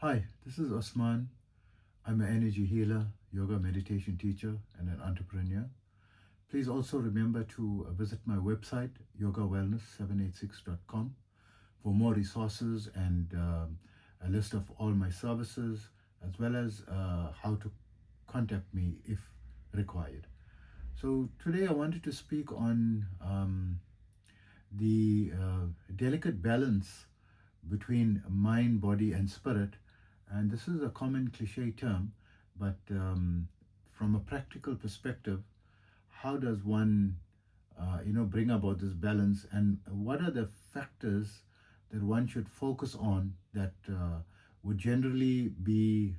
Hi, this is Osman. I'm an energy healer, yoga meditation teacher, and an entrepreneur. Please also remember to visit my website, yogawellness786.com, for more resources and a list of all my services, as well as how to contact me if required. So, today I wanted to speak on the delicate balance between mind, body, and spirit. And this is a common cliche term, but from a practical perspective, how does one, bring about this balance, and what are the factors that one should focus on that would generally be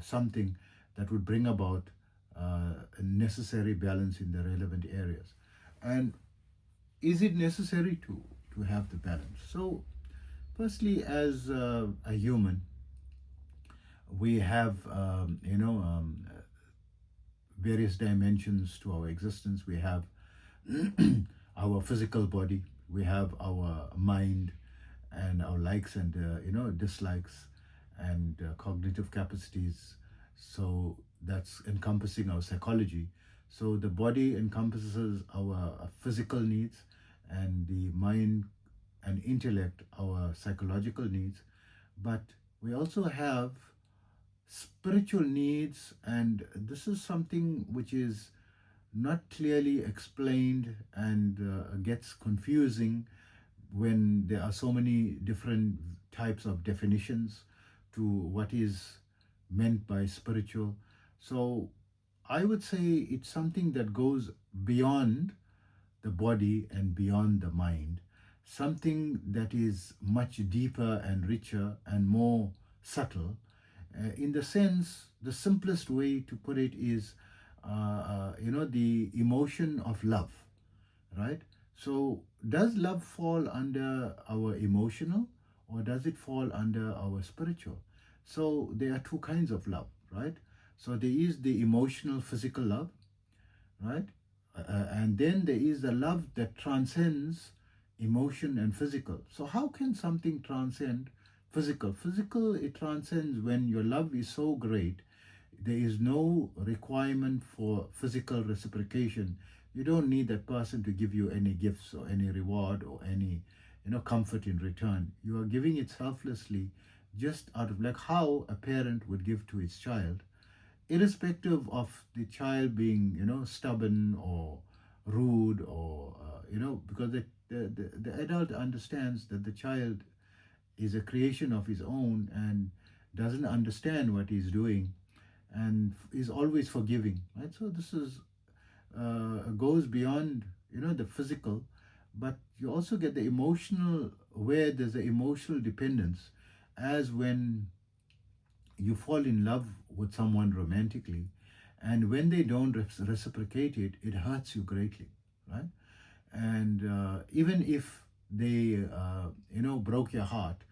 something that would bring about a necessary balance in the relevant areas, and is it necessary to have the balance? So, firstly, as a human, we have various dimensions to our existence. We have our physical body, we have our mind, and our likes and dislikes, and cognitive capacities. So that's encompassing our psychology. So the body encompasses our physical needs, and the mind and intellect our psychological needs. But we also have spiritual needs, and this is something which is not clearly explained and gets confusing when there are so many different types of definitions to what is meant by spiritual. So I would say it's something that goes beyond the body and beyond the mind, something that is much deeper and richer and more subtle. In the sense, the simplest way to put it is, the emotion of love, right? So, does love fall under our emotional, or does it fall under our spiritual? So, there are two kinds of love, right? So, there is the emotional, physical love, right? And then there is the love that transcends emotion and physical. So, how can something transcend physical? Physical, it transcends when your love is so great, there is no requirement for physical reciprocation. You don't need that person to give you any gifts or any reward or any comfort in return. You are giving it selflessly, just out of like how a parent would give to its child, irrespective of the child being stubborn or rude, or because the adult understands that the child is a creation of his own and doesn't understand what he's doing, and is always forgiving, right? So this is goes beyond the physical, but you also get the emotional, where there's an emotional dependence, as when you fall in love with someone romantically, and when they don't reciprocate it, it hurts you greatly, right? And even if they broke your heart,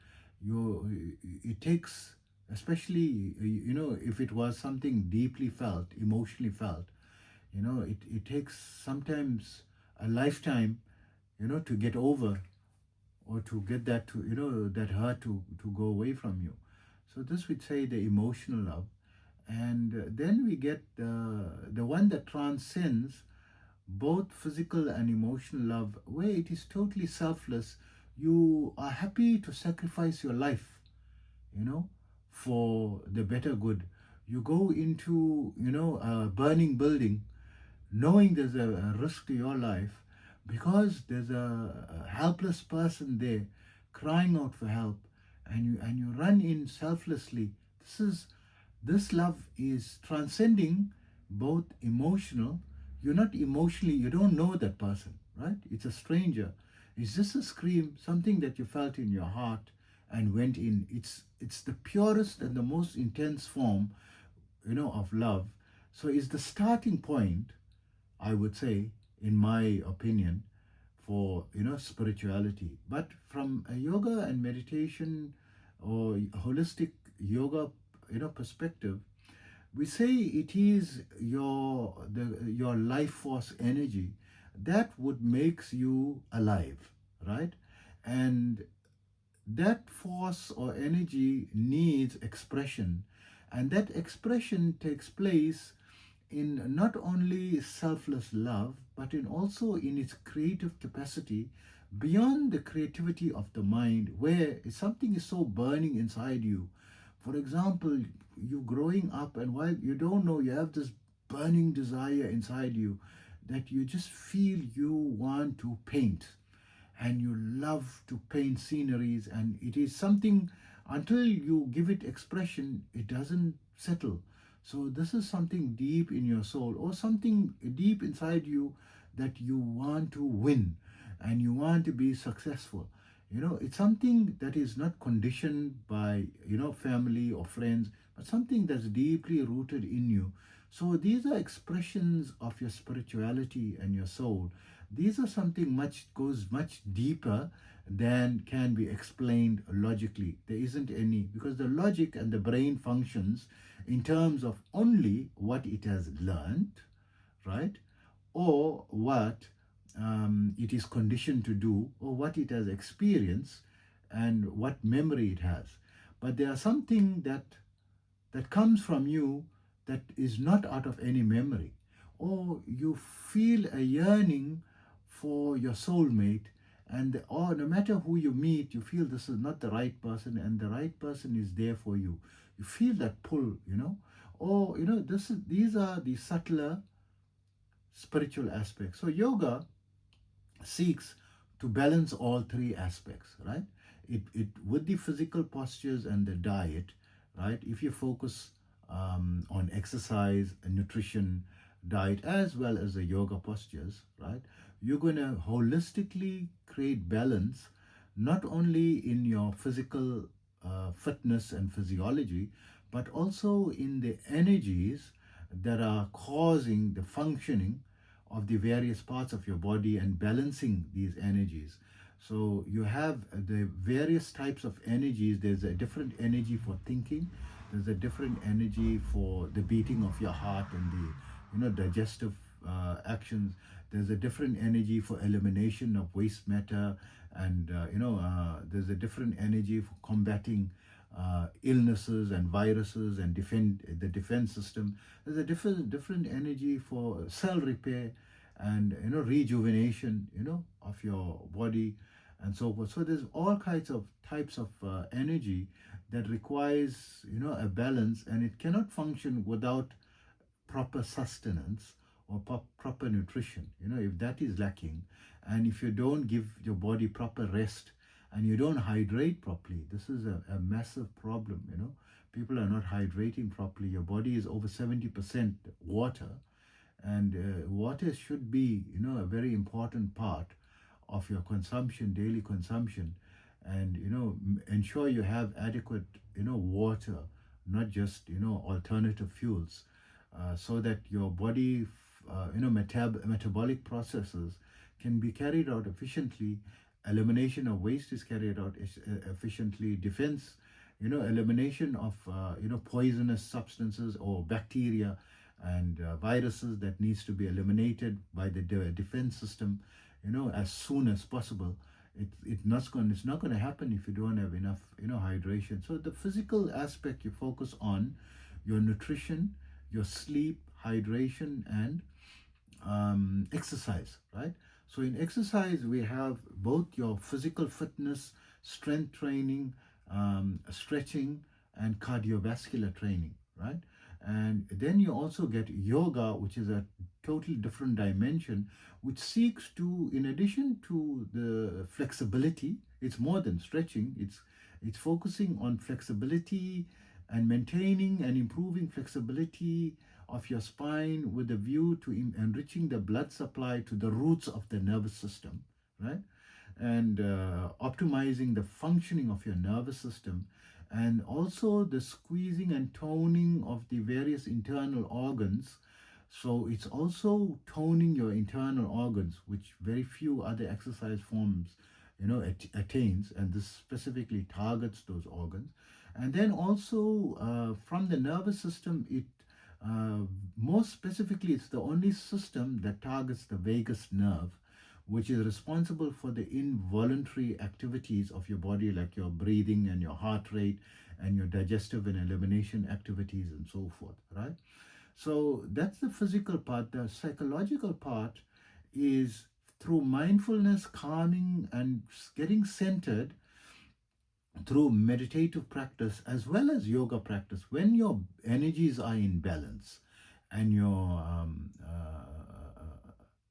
it takes, especially if it was something deeply felt, emotionally felt, it takes sometimes a lifetime to get over, or to get that, to that hurt to go away from you. So this would say the emotional love. And then we get the one that transcends both physical and emotional love, where it is totally selfless. You are happy to sacrifice your life, you know, for the better good. You go into, a burning building, knowing there's a risk to your life, because there's a helpless person there crying out for help, and you run in selflessly. This love is transcending both emotional. You're not emotionally, you don't know that person, right? It's a stranger. It's just a scream, something that you felt in your heart and went in. It's the purest and the most intense form, of love. So it's the starting point, I would say, in my opinion, for spirituality. But from a yoga and meditation or holistic yoga perspective, we say it is your life force energy that would makes you alive, right? And that force or energy needs expression, and that expression takes place in not only selfless love, but in also in its creative capacity beyond the creativity of the mind, where something is so burning inside you. For example, you growing up, and while you don't know, you have this burning desire inside you that you just feel you want to paint, and you love to paint sceneries, and it is something, until you give it expression, it doesn't settle. So this is something deep in your soul, or something deep inside you, that you want to win and you want to be successful. It's something that is not conditioned by family or friends, but something that's deeply rooted in you. So these are expressions of your spirituality and your soul. These are something much goes much deeper than can be explained logically. There isn't any, because the logic and the brain functions in terms of only what it has learned, right? Or what it is conditioned to do, or what it has experienced, and what memory it has. But there are something that comes from you, that is not out of any memory, or you feel a yearning for your soulmate, and or no matter who you meet, you feel this is not the right person, and the right person is there for you. You feel that pull, or these are the subtler spiritual aspects. So yoga seeks to balance all three aspects, right? It with the physical postures and the diet, right? If you focus on exercise and nutrition, diet, as well as the yoga postures, right? You're going to holistically create balance, not only in your physical fitness and physiology, but also in the energies that are causing the functioning of the various parts of your body, and balancing these energies. So you have the various types of energies. There's a different energy for thinking. There's a different energy for the beating of your heart and the digestive actions. There's a different energy for elimination of waste matter, and there's a different energy for combating illnesses and viruses, and defend the defense system. There's a different energy for cell repair, and rejuvenation of your body, and so forth. So there's all kinds of types of energy that requires a balance, and it cannot function without proper sustenance, or proper nutrition. If that is lacking, and if you don't give your body proper rest, and you don't hydrate properly, this is a massive problem. People are not hydrating properly. Your body is over 70% water, and water should be a very important part of your consumption, daily consumption. And ensure you have adequate water, not just alternative fuels, so that your body metabolic processes can be carried out efficiently. Elimination of waste is carried out efficiently. Defense, elimination of poisonous substances or bacteria and viruses, that needs to be eliminated by the defense system as soon as possible. It's not going to happen if you don't have enough hydration. So the physical aspect, you focus on your nutrition, your sleep, hydration, and exercise, right? So in exercise, we have both your physical fitness, strength training, stretching, and cardiovascular training, right? And then you also get yoga, which is a totally different dimension, which seeks to, in addition to the flexibility, it's more than stretching. It's focusing on flexibility and maintaining and improving flexibility of your spine, with a view to enriching the blood supply to the roots of the nervous system, right? And optimizing the functioning of your nervous system, and also the squeezing and toning of the various internal organs. So it's also toning your internal organs, which very few other exercise forms attains, and this specifically targets those organs. And then also from the nervous system, it more specifically, it's the only system that targets the vagus nerve, which is responsible for the involuntary activities of your body, like your breathing and your heart rate and your digestive and elimination activities and so forth, right? So that's the physical part. The psychological part is through mindfulness, calming, and getting centered through meditative practice as well as yoga practice. When your energies are in balance and your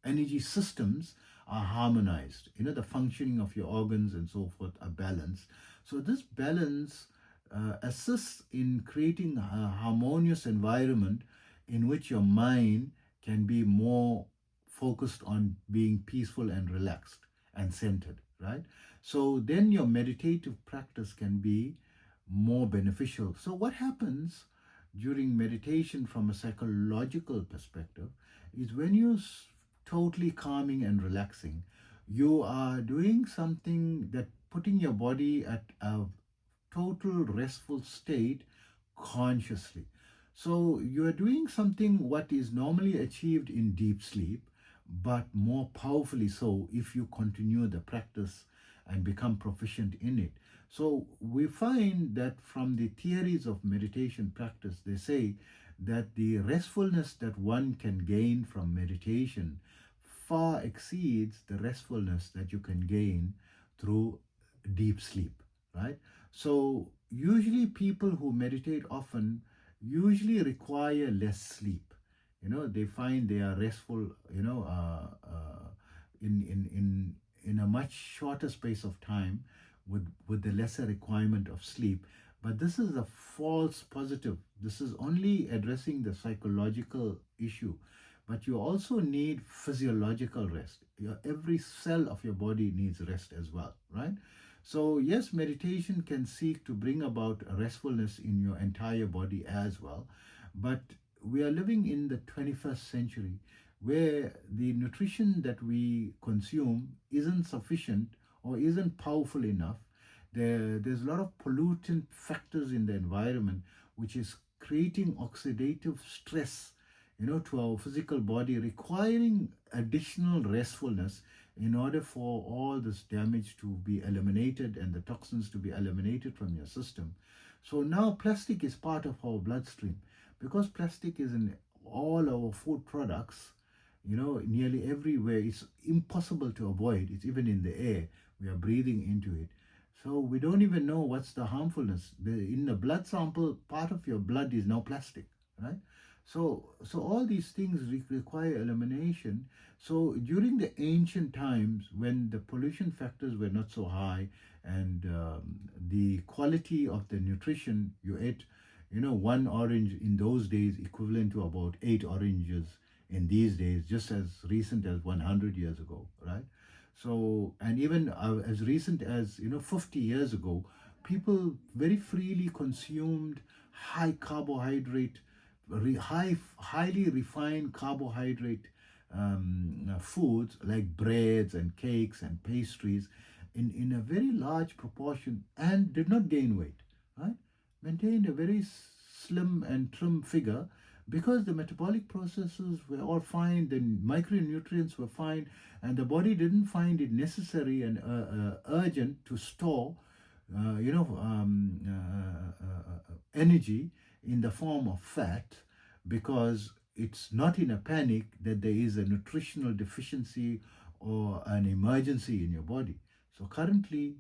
energy systems are harmonized, the functioning of your organs and so forth are balanced. So this balance assists in creating a harmonious environment in which your mind can be more focused on being peaceful and relaxed and centered, right? So then your meditative practice can be more beneficial. So what happens during meditation from a psychological perspective is when you totally calming and relaxing, you are doing something that putting your body at a total restful state consciously. So you are doing something what is normally achieved in deep sleep, but more powerfully so if you continue the practice and become proficient in it. So we find that from the theories of meditation practice, they say that the restfulness that one can gain from meditation far exceeds the restfulness that you can gain through deep sleep, right? So usually people who meditate often usually require less sleep. They find they are restful, in a much shorter space of time with the lesser requirement of sleep. But this is a false positive. This is only addressing the psychological issue. But you also need physiological rest. Every cell of your body needs rest as well, right? So, yes, meditation can seek to bring about restfulness in your entire body as well. But we are living in the 21st century where the nutrition that we consume isn't sufficient or isn't powerful enough. There's a lot of pollutant factors in the environment which is creating oxidative stress, to our physical body, requiring additional restfulness in order for all this damage to be eliminated and the toxins to be eliminated from your system. So now plastic is part of our bloodstream. Because plastic is in all our food products, nearly everywhere, it's impossible to avoid. It's even in the air. We are breathing into it. So we don't even know what's the harmfulness. In the blood sample, part of your blood is now plastic, right? So all these things require elimination. So during the ancient times, when the pollution factors were not so high and the quality of the nutrition you ate, one orange in those days equivalent to about 8 oranges in these days, just as recent as 100 years ago, right? So, and even as recent as 50 years ago, people very freely consumed high carbohydrate, highly refined carbohydrate foods like breads and cakes and pastries in a very large proportion and did not gain weight, right? Maintained a very slim and trim figure because the metabolic processes were all fine, the micronutrients were fine, and the body didn't find it necessary and urgent to store, energy in the form of fat because it's not in a panic that there is a nutritional deficiency or an emergency in your body. So currently,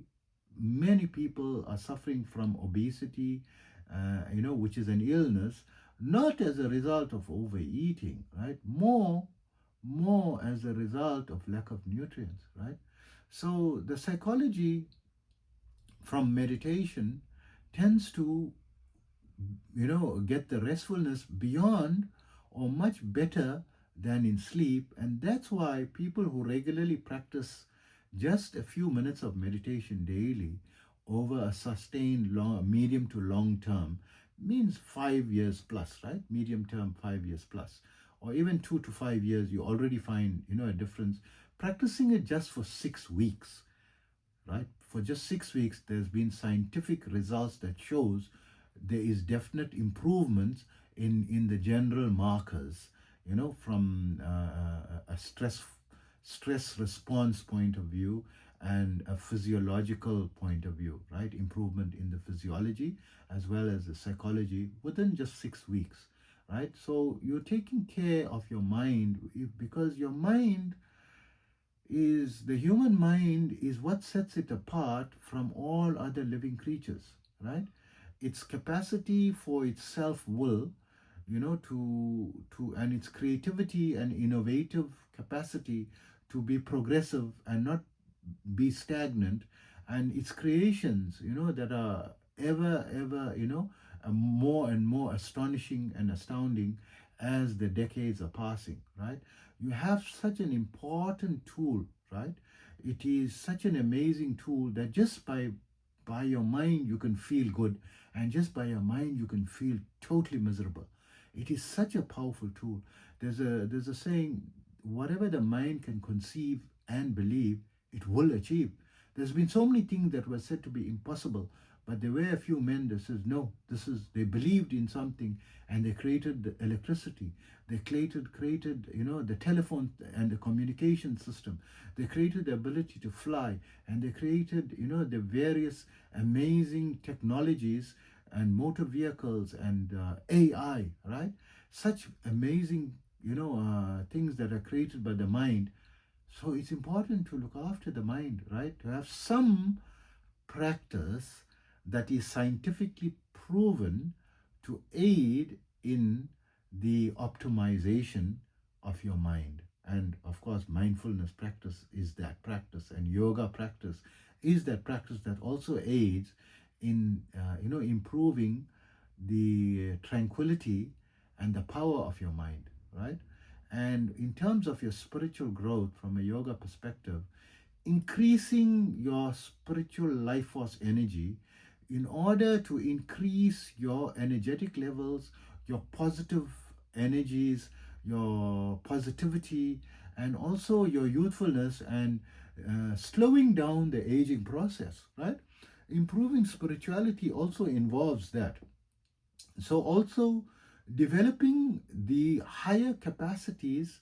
many people are suffering from obesity, which is an illness, not as a result of overeating, right? More as a result of lack of nutrients, right? So the psychology from meditation tends to, get the restfulness beyond or much better than in sleep. And that's why people who regularly practice just a few minutes of meditation daily over a sustained medium to long term means 5 years plus, right? Medium term, 5 years plus, or even 2 to 5 years, you already find, a difference. Practicing it just for 6 weeks, right? For just 6 weeks, there's been scientific results that shows there is definite improvements in the general markers, from a stress stress response point of view and a physiological point of view, right? Improvement in the physiology as well as the psychology within just 6 weeks, right? So you're taking care of your mind because your mind is the human mind is what sets it apart from all other living creatures, right? Its capacity for its self-will, to and its creativity and innovative capacity to be progressive and not be stagnant, and its creations, that are ever, more and more astonishing and astounding as the decades are passing, right? You have such an important tool, right? It is such an amazing tool that just by your mind you can feel good, and just by your mind you can feel totally miserable. It is such a powerful tool. There's a saying, whatever the mind can conceive and believe, it will achieve. There's been so many things that were said to be impossible, but there were a few men that says no, they believed in something, and they created the electricity. They created the telephone and the communication system. They created the ability to fly, and they created the various amazing technologies and motor vehicles and AI, right? Such amazing things that are created by the mind. So it's important to look after the mind, right? To have some practice that is scientifically proven to aid in the optimization of your mind. And of course, mindfulness practice is that practice, and yoga practice is that practice that also aids in improving the tranquility and the power of your mind, right? And in terms of your spiritual growth from a yoga perspective, increasing your spiritual life force energy in order to increase your energetic levels, your positive energies, your positivity, and also your youthfulness, and slowing down the aging process, right? Improving spirituality also involves that. So also developing the higher capacities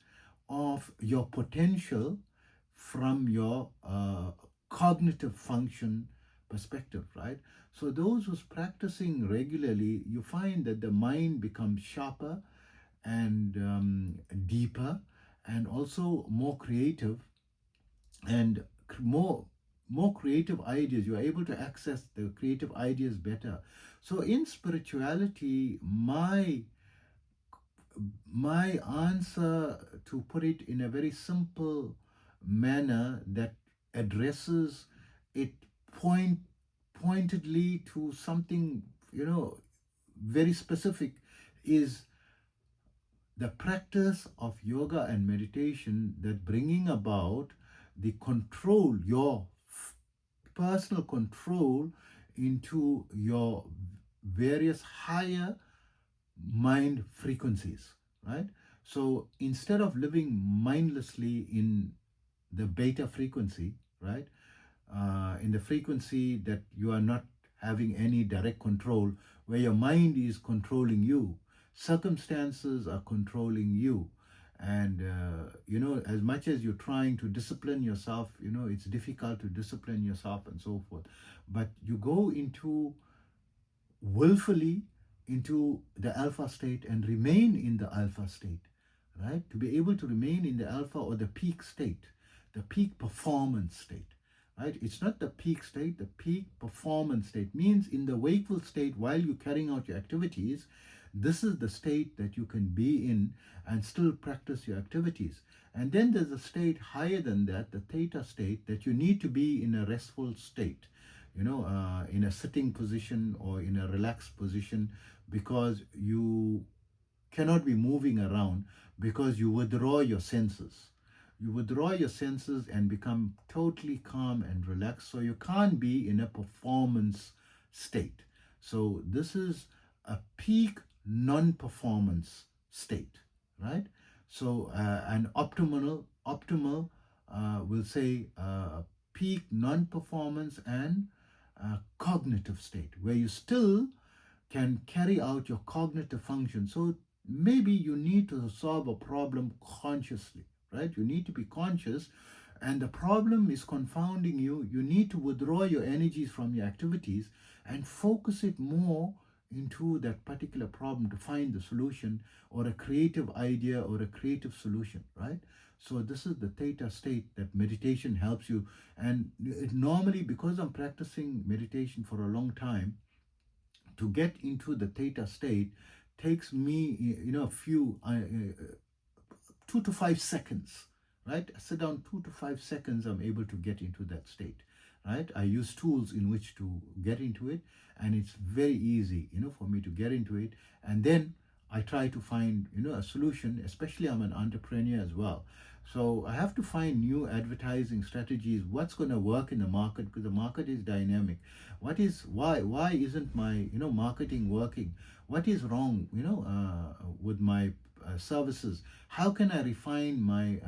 of your potential from your cognitive function perspective, right? So those who's practicing regularly, you find that the mind becomes sharper and deeper, and also more creative, and more creative ideas. You are able to access the creative ideas better. So in spirituality, my answer, to put it in a very simple manner that addresses it pointedly to something very specific, is the practice of yoga and meditation that bringing about the control, your personal control into your various higher mind frequencies, right? So instead of living mindlessly in the beta frequency, right, in the frequency that you are not having any direct control, where your mind is controlling you, circumstances are controlling you, and as much as you're trying to discipline yourself, it's difficult to discipline yourself and so forth. But you go into willfully into the alpha state and remain in the alpha state, right? To be able to remain in the alpha or the peak state, the peak performance state, right? It's not the peak state, the peak performance state means in the wakeful state while you're carrying out your activities, this is the state that you can be in and still practice your activities. And then there's a state higher than that, the theta state, that you need to be in a restful state, in a sitting position or in a relaxed position, because you cannot be moving around, because you withdraw your senses. You withdraw your senses and become totally calm and relaxed. So you can't be in a performance state. So this is a peak non-performance state, right? So an optimal will say peak non-performance and cognitive state, where you still can carry out your cognitive function. So maybe you need to solve a problem consciously, right? You need to be conscious, and the problem is confounding you. You need to withdraw your energies from your activities and focus it more into that particular problem to find the solution, or a creative idea or a creative solution, right? So this is the theta state that meditation helps you. And it normally, because I'm practicing meditation for a long time, to get into the theta state takes me, a few 2 to 5 seconds, right? I sit down 2 to 5 seconds, I'm able to get into that state, right? I use tools in which to get into it, and it's very easy, for me to get into it. And then I try to find, a solution, especially I'm an entrepreneur as well. So I have to find new advertising strategies, what's going to work in the market, because the market is dynamic. Why isn't my, marketing working? What is wrong, with my services? How can I refine my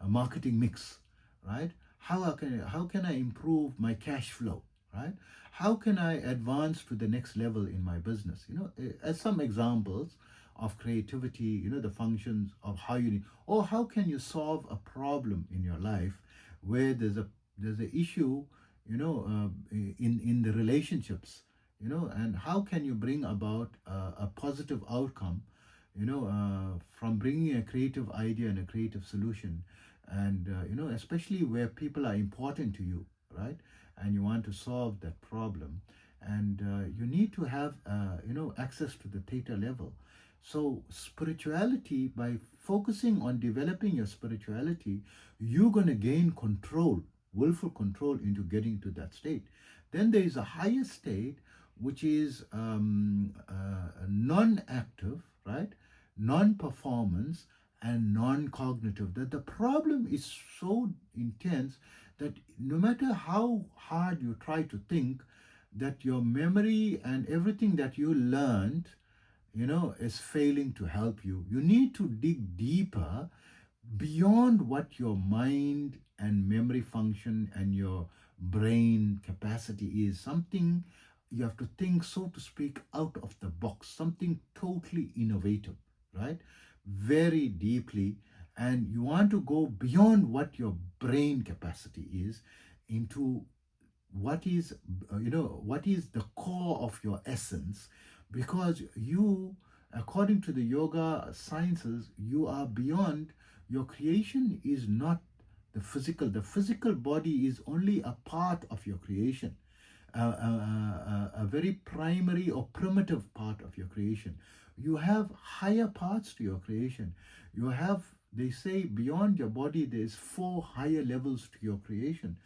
marketing mix, right? How can I improve my cash flow, right? How can I advance to the next level in my business? As some examples of creativity, the functions of how you need, or how can you solve a problem in your life where there's a issue, in the relationships, and how can you bring about a positive outcome, from bringing a creative idea and a creative solution. And especially where people are important to you, right? And you want to solve that problem, and you need to have access to the theta level. So spirituality, by focusing on developing your spirituality, you're going to gain control, willful control, into getting to that state. Then there is a higher state, which is non-active, right? Non-performance and non-cognitive. That the problem is so intense that no matter how hard you try to think, that your memory and everything that you learned, is failing to help you. You need to dig deeper beyond what your mind and memory function and your brain capacity is. Something you have to think, so to speak, out of the box, something totally innovative, right? Very deeply. And you want to go beyond what your brain capacity is, into what is the core of your essence. Because you, according to the yoga sciences, you are beyond. Your creation is not the physical body is only a part of your creation, a very primary or primitive part of your creation. You have higher parts to your creation. You have, they say, beyond your body, there's 4 higher levels to your creation.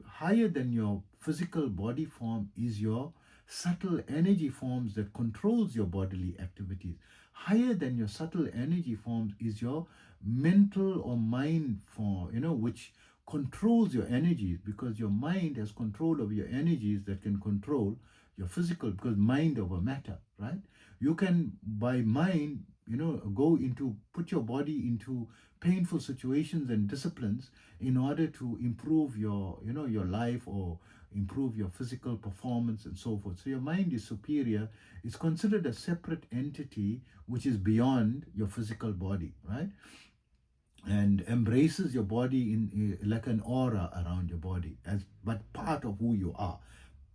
Higher than your physical body form is your subtle energy forms that controls your bodily activities. Higher than your subtle energy forms is your mental or mind form, which controls your energies, because your mind has control over your energies that can control your physical, because mind over matter, right? You can, by mind, go into, put your body into painful situations and disciplines in order to improve your life, or improve your physical performance and so forth. So your mind is superior. It's considered a separate entity which is beyond your physical body, right? And embraces your body in like an aura around your body, as but part of who you are,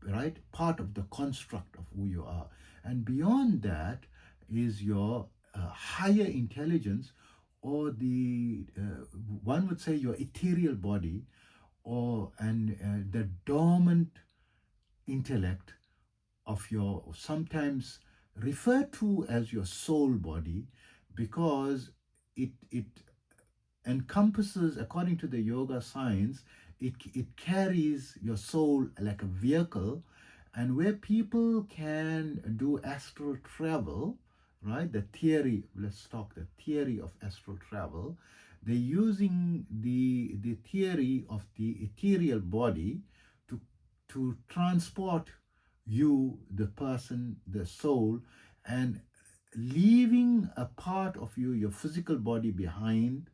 right? Part of the construct of who you are. And beyond that is your higher intelligence, or the one would say your ethereal body, or and the dormant intellect of your, sometimes referred to as your soul body, because it encompasses, according to the yoga science, it carries your soul like a vehicle. And where people can do astral travel, right? The theory, let's talk the theory of astral travel. They're using the theory of the ethereal body to transport you, the person, the soul, and leaving a part of you, your physical body, behind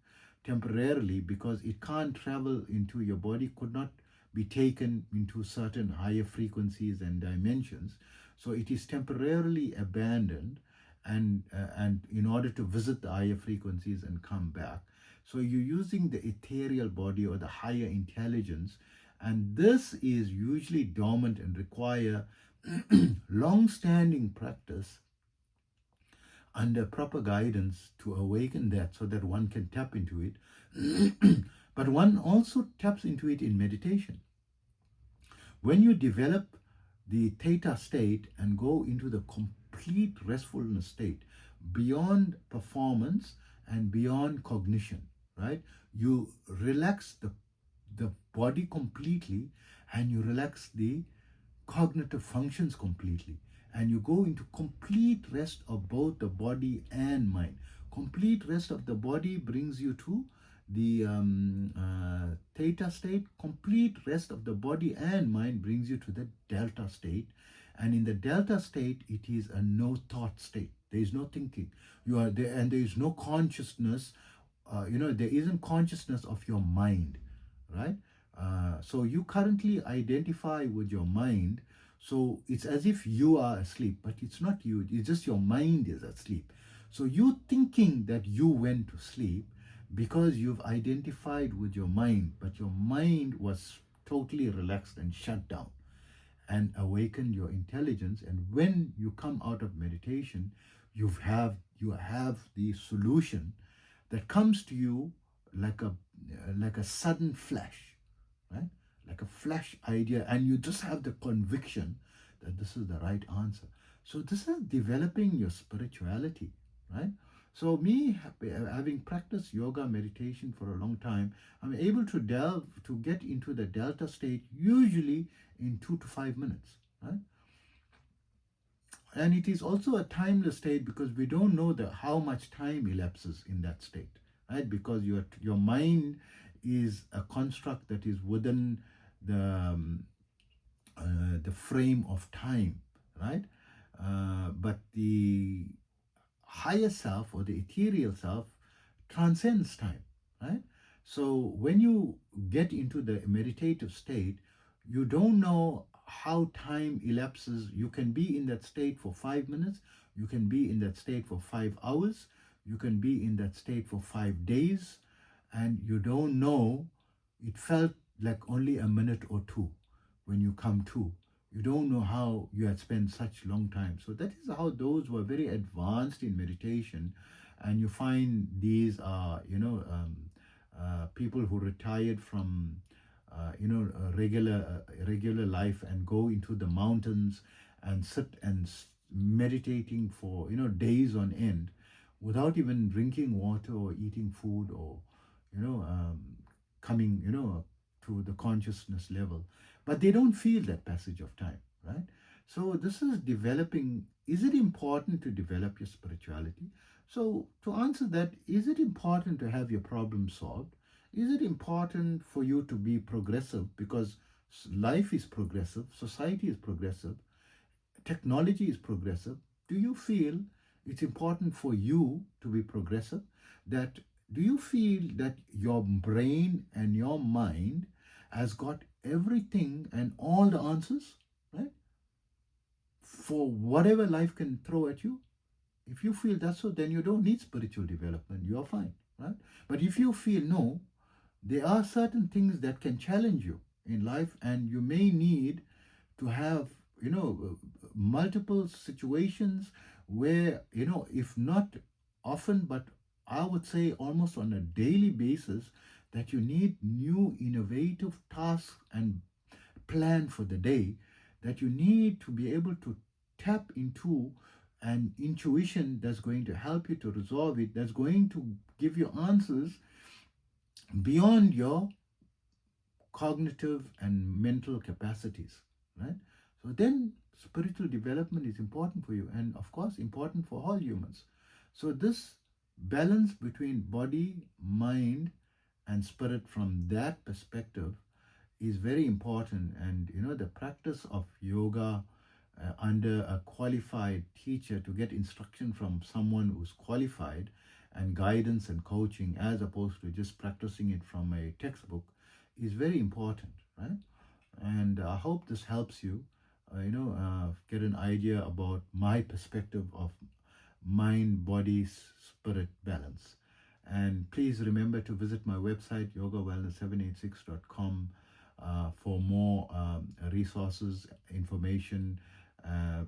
temporarily, because it can't travel into your body, could not be taken into certain higher frequencies and dimensions. So it is temporarily abandoned, and in order to visit the higher frequencies and come back. So you're using the ethereal body or the higher intelligence, and this is usually dormant and require long-standing practice under proper guidance to awaken that so that one can tap into it. But one also taps into it in meditation. When you develop the theta state and go into the complete restfulness state beyond performance and beyond cognition, right? You relax the body completely, and you relax the cognitive functions completely, and you go into complete rest of both the body and mind. Complete rest of the body brings you to the theta state. Complete rest of the body and mind brings you to the delta state, and in the delta state it is a no thought state. There is no thinking. You are there, and there is no consciousness. There isn't consciousness of your mind, right? So you currently identify with your mind. So it's as if you are asleep, but it's not you. It's just your mind is asleep. So you thinking that you went to sleep because you've identified with your mind, but your mind was totally relaxed and shut down and awakened your intelligence. And when you come out of meditation, you have the solution that comes to you like a sudden flash, right? Like a flash idea, and you just have the conviction that this is the right answer. So this is developing your spirituality, right? So me having practiced yoga meditation for a long time, I'm able to get into the delta state usually in 2 to 5 minutes, right? And it is also a timeless state because we don't know how much time elapses in that state, right? Because your mind is a construct that is within the frame of time, right? But the higher self or the ethereal self transcends time, right? So when you get into the meditative state, you don't know how time elapses. You can be in that state for 5 minutes, you can be in that state for 5 hours, you can be in that state for 5 days, and you don't know. It felt like only a minute or two when you come to. You don't know how you had spent such long time. So that is how those who are very advanced in meditation, and you find these are, people who retired from, regular life and go into the mountains and sit and meditating for, days on end without even drinking water or eating food or, coming, to the consciousness level, but they don't feel that passage of time, right? So this is developing. Is it important to develop your spirituality? So to answer that, is it important to have your problem solved? Is it important for you to be progressive? Because life is progressive, society is progressive, technology is progressive. Do you feel it's important for you to be progressive? That do you feel that your brain and your mind has got everything and all the answers, right? For whatever life can throw at you? If you feel that's so, then you don't need spiritual development. You are fine, right? But if you feel no, there are certain things that can challenge you in life, and you may need to have, multiple situations where, if not often, but I would say almost on a daily basis, that you need new innovative tasks and plan for the day, that you need to be able to tap into an intuition that's going to help you to resolve it, that's going to give you answers beyond your cognitive and mental capacities, right? So then spiritual development is important for you, and of course important for all humans. So this balance between body, mind, and spirit from that perspective is very important. And the practice of yoga under a qualified teacher, to get instruction from someone who's qualified and guidance and coaching, as opposed to just practicing it from a textbook, is very important, right? And I hope this helps you get an idea about my perspective of mind, body, spirit balance. And please remember to visit my website, yogawellness786.com, for more resources, information,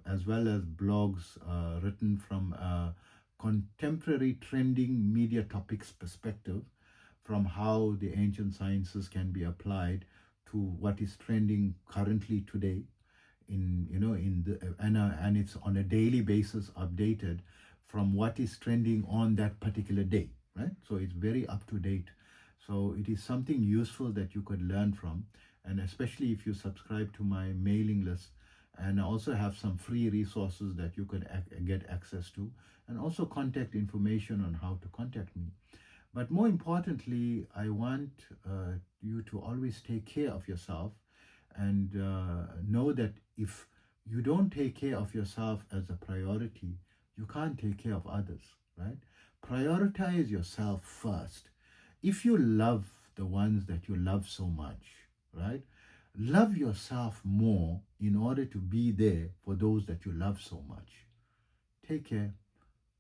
as well as blogs written from a contemporary trending media topics perspective, from how the ancient sciences can be applied to what is trending currently today in in the and it's on a daily basis updated from what is trending on that particular day, right? So it's very up to date. So it is something useful that you could learn from, and especially if you subscribe to my mailing list. And I also have some free resources that you could get access to, and also contact information on how to contact me. But more importantly, I want you to always take care of yourself, and know that if you don't take care of yourself as a priority, you can't take care of others, right? Prioritize yourself first. If you love the ones that you love so much, right? Love yourself more in order to be there for those that you love so much. Take care.